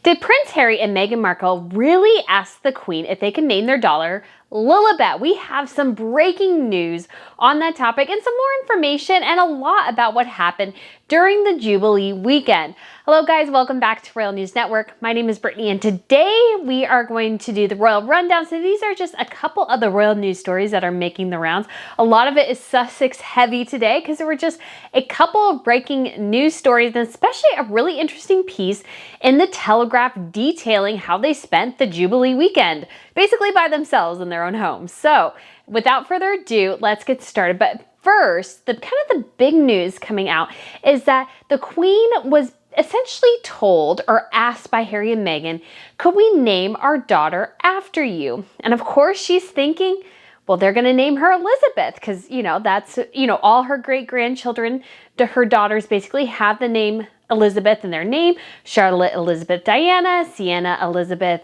Did Prince Harry and Meghan Markle really ask the Queen if they can name their daughter Lilibet? We have some breaking news on that topic and some more information and a lot about what happened during the Jubilee weekend. Hello guys, welcome back to Royal News Network. My name is Brittany and today we are going to do the Royal Rundown. So these are just a couple of the Royal news stories that are making the rounds. A lot of it is Sussex heavy today because there were just a couple of breaking news stories and especially a really interesting piece in the Telegraph detailing how they spent the Jubilee weekend, basically by themselves in their own homes. So without further ado, let's get started. But first, the big news coming out is that the Queen was essentially told or asked by Harry and Meghan, could we name our daughter after you? And of course she's thinking, well, they're going to name her Elizabeth because, that's, all her great-grandchildren, her daughters basically have the name Elizabeth in their name. Charlotte Elizabeth Diana, Sienna Elizabeth,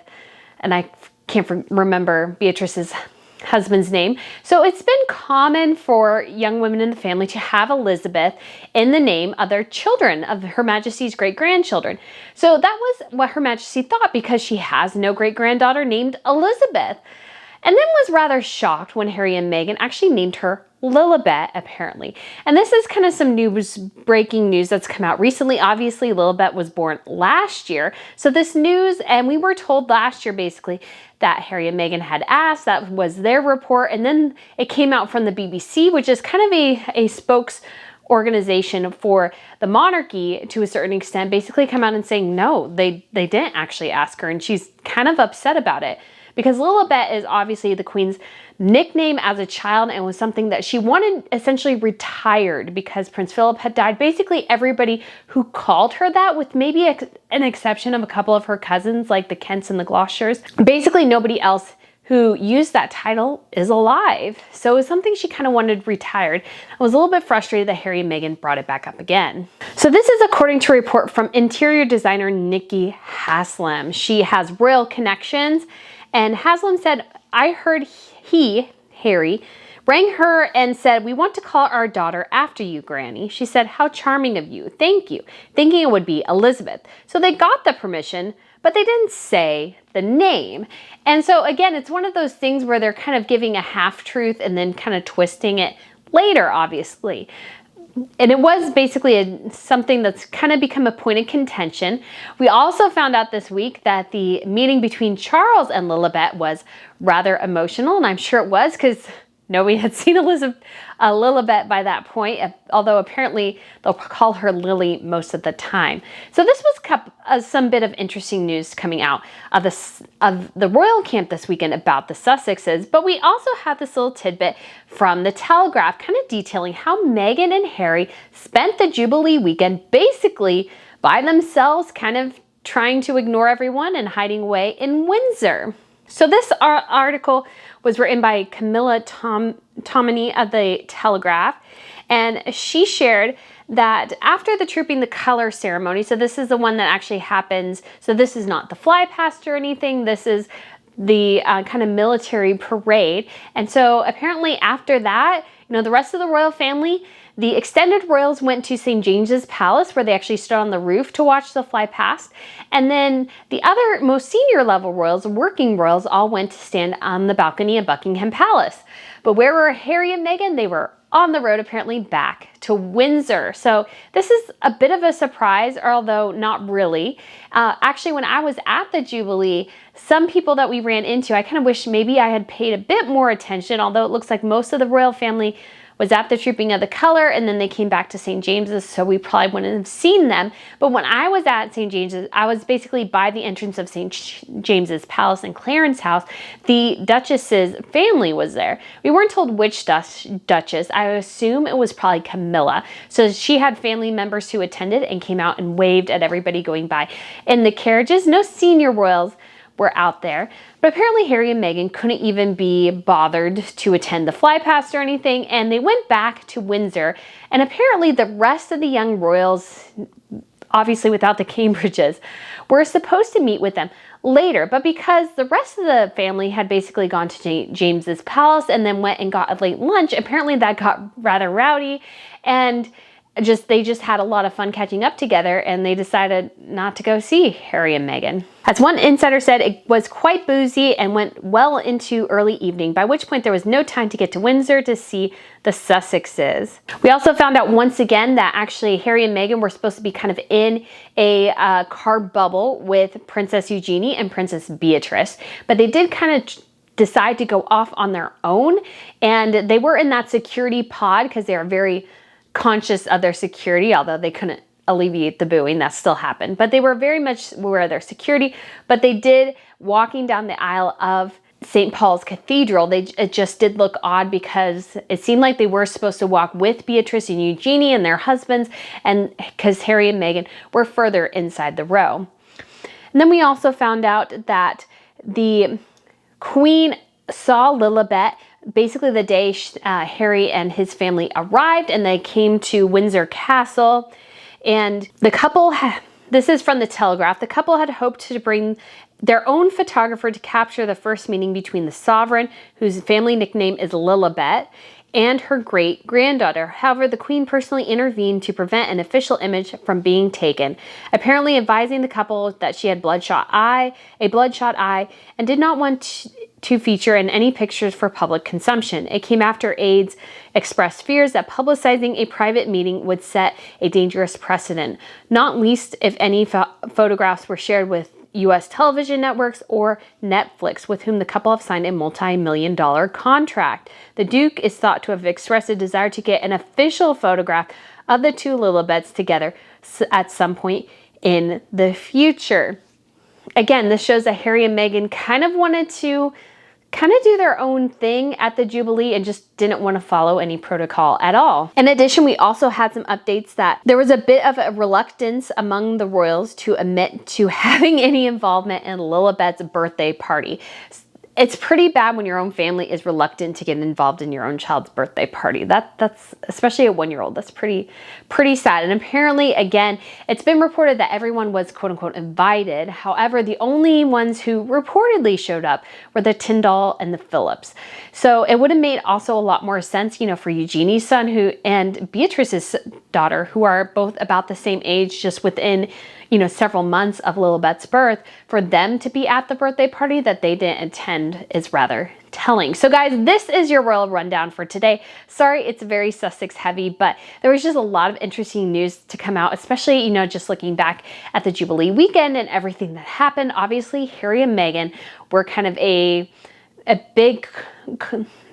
and I can't remember Beatrice's husband's name. So it's been common for young women in the family to have Elizabeth in the name of their children, of Her Majesty's great-grandchildren. So that was what Her Majesty thought because she has no great-granddaughter named Elizabeth. And then was rather shocked when Harry and Meghan actually named her Lilibet, apparently. And this is kind of some breaking news that's come out recently. Obviously, Lilibet was born last year. So this news, and we were told last year basically that Harry and Meghan had asked, that was their report. And then it came out from the BBC, which is kind of a spokes organization for the monarchy to a certain extent, basically come out and saying, no, they didn't actually ask her. And she's kind of upset about it. Because Lilibet is obviously the Queen's nickname as a child and was something that she wanted essentially retired because Prince Philip had died. Basically everybody who called her that, with maybe an exception of a couple of her cousins like the Kents and the Gloucesters, basically nobody else who used that title is alive. So it was something she kind of wanted retired. I was a little bit frustrated that Harry and Meghan brought it back up again. So this is according to a report from interior designer Nikki Haslam. She has royal connections. And Haslam said, I heard Harry, rang her and said, we want to call our daughter after you, Granny. She said, how charming of you. Thank you. Thinking it would be Elizabeth. So they got the permission, but they didn't say the name. And so again, it's one of those things where they're kind of giving a half-truth and then kind of twisting it later, obviously. And it was basically something that's kind of become a point of contention. We also found out this week that the meeting between Charles and Lilibet was rather emotional, and I'm sure it was because nobody had seen Lilibet by that point, although apparently they'll call her Lily most of the time. So this was some bit of interesting news coming out of the royal camp this weekend about the Sussexes, but we also had this little tidbit from the Telegraph kind of detailing how Meghan and Harry spent the Jubilee weekend basically by themselves, kind of trying to ignore everyone and hiding away in Windsor. So this article was written by Camilla Tominey of the Telegraph, and she shared that after the Trooping the Color ceremony, so this is the one that actually happens, so this is not the flypast or anything, this is the kind of military parade. And so apparently after that, the rest of the royal family, the extended royals went to St. James's Palace where they actually stood on the roof to watch the fly past. And then the other most senior level royals, working royals, all went to stand on the balcony of Buckingham Palace. But where were Harry and Meghan? They were on the road apparently back to Windsor. So this is a bit of a surprise, although not really. Actually, when I was at the Jubilee, some people that we ran into, I kind of wish maybe I had paid a bit more attention, although it looks like most of the royal family was at the Trooping of the Color, and then they came back to St. James's, so we probably wouldn't have seen them. But when I was at St. James's, I was basically by the entrance of St. James's Palace in Clarence House. The Duchess's family was there. We weren't told which Duchess. I assume it was probably Camilla. So she had family members who attended and came out and waved at everybody going by. In the carriages, no senior royals were out there. But apparently Harry and Meghan couldn't even be bothered to attend the flypast or anything, and they went back to Windsor. And apparently the rest of the young royals, obviously without the Cambridges, were supposed to meet with them later. But because the rest of the family had basically gone to James's Palace and then went and got a late lunch, apparently that got rather rowdy. And they just had a lot of fun catching up together, and they decided not to go see Harry and Meghan. As one insider said, it was quite boozy and went well into early evening, by which point there was no time to get to Windsor to see the Sussexes. We also found out once again that actually Harry and Meghan were supposed to be kind of in a car bubble with Princess Eugenie and Princess Beatrice, but they did kind of decide to go off on their own, and they were in that security pod because they are very conscious of their security, although they couldn't alleviate the booing, that still happened, but they were very much aware of their security. But they did, walking down the aisle of St. Paul's Cathedral, it just did look odd because it seemed like they were supposed to walk with Beatrice and Eugenie and their husbands, and because Harry and Meghan were further inside the row. And then we also found out that the Queen saw Lilibet basically the day Harry and his family arrived, and they came to Windsor Castle. And the couple, this is from the Telegraph, the couple had hoped to bring their own photographer to capture the first meeting between the sovereign, whose family nickname is Lilibet, and her great-granddaughter. However, the Queen personally intervened to prevent an official image from being taken, apparently advising the couple that she had a bloodshot eye, and did not want to feature in any pictures for public consumption. It came after aides expressed fears that publicizing a private meeting would set a dangerous precedent, not least if any photographs were shared with U.S. television networks or Netflix, with whom the couple have signed a multi-million-dollar contract. The Duke is thought to have expressed a desire to get an official photograph of the two Lilibets together at some point in the future. Again, this shows that Harry and Meghan kind of wanted to do their own thing at the Jubilee and just didn't want to follow any protocol at all. In addition, we also had some updates that there was a bit of a reluctance among the royals to admit to having any involvement in Lilibet's birthday party. It's pretty bad when your own family is reluctant to get involved in your own child's birthday party. That's especially a 1-year-old. That's pretty sad. And apparently, again, it's been reported that everyone was quote unquote invited. However, the only ones who reportedly showed up were the Tyndall and the Phillips. So it would have made also a lot more sense, for Eugenie's son and Beatrice's daughter, who are both about the same age, just within several months of Lilibet's birth, for them to be at the birthday party that they didn't attend is rather telling. So guys, this is your royal rundown for today. Sorry, it's very Sussex heavy, but there was just a lot of interesting news to come out, especially, just looking back at the Jubilee weekend and everything that happened. Obviously, Harry and Meghan were kind of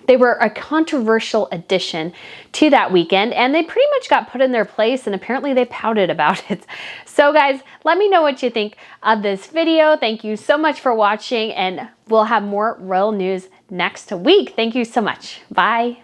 they were a controversial addition to that weekend, and they pretty much got put in their place, and apparently they pouted about it. So guys, let me know what you think of this video. Thank you so much for watching, and we'll have more royal news next week. Thank you so much. Bye.